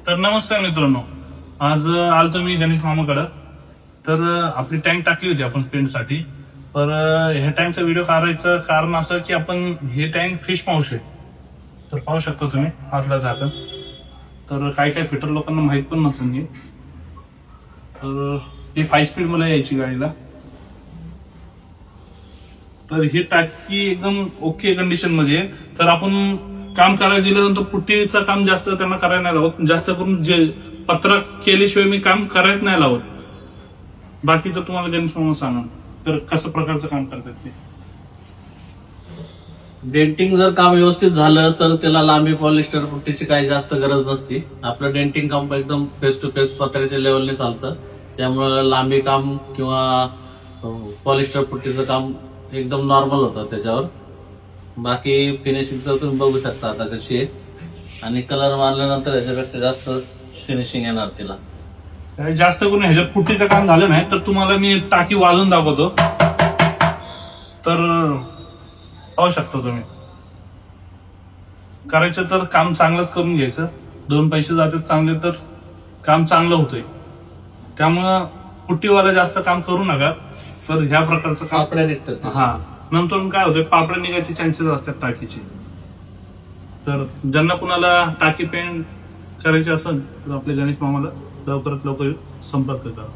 तर नमस्कार मित्रांनो, आज आलो तुम्ही गणेश मामाकडं. तर आपली टँक टाकली होती आपण पेंटसाठी. तर ह्या टँकचा व्हिडिओ करायचं कारण असं की आपण हे टँक फिश माऊश आहे. तर पाहू शकता तुम्ही आतला झाकण. तर काही काही फिटर लोकांना माहित पण नसेल हे. तर ही 5 स्पीड मला यायची गाडीला. तर ही टाकी एकदम ओके कंडिशन मध्ये आहे. तर आपण काम करायला दिल्यानंतर पुट्टीचं काम जास्त त्यांना करायला नाही लावत. जास्त करून जे पत्र केल्याशिवाय मी काम करायच नाही लावत. बाकीचं तुम्हाला गणेश मामा सांगा तर कसं प्रकारचं काम करतात ते. डेंटिंग जर काम व्यवस्थित झालं तर त्याला लांबी पॉलिस्टर पुट्टीची काही जास्त गरज नसते. आपलं डेंटिंग काम एकदम फेस टू फेस पत्र्याच्या लेवलने चालतं. त्यामुळे लांबी काम किंवा पॉलिस्टर पुट्टीचं काम एकदम नॉर्मल होतं त्याच्यावर. बाकी फिनिशिंग तर तुम्ही बघू शकता आता कशी आहे. आणि कलर मारल्यानंतर याच्यापेक्षा जास्त फिनिशिंग येणार तिला. जास्त करून ह्याच्यात पुट्टीचं काम झालं नाही तर तुम्हाला मी टाकी वाजून दाखवतो. तर पाहू शकता तुम्ही. करायचं तर काम चांगलंच करून घ्यायचं. 2 पैसे जातात चांगले तर काम चांगलं होतंय. त्यामुळं पुट्टीवाला जास्त काम करू नका. तर ह्या प्रकारचं काम पापड्या निघतात. हा नंतर काय होतं पापड्या निघायचे चान्सेस असतात टाकीचे. तर ज्यांना कुणाला टाकी पेंट करायची असेल तर आपल्या गणेश मामाला लवकरात लवकर संपर्क करा.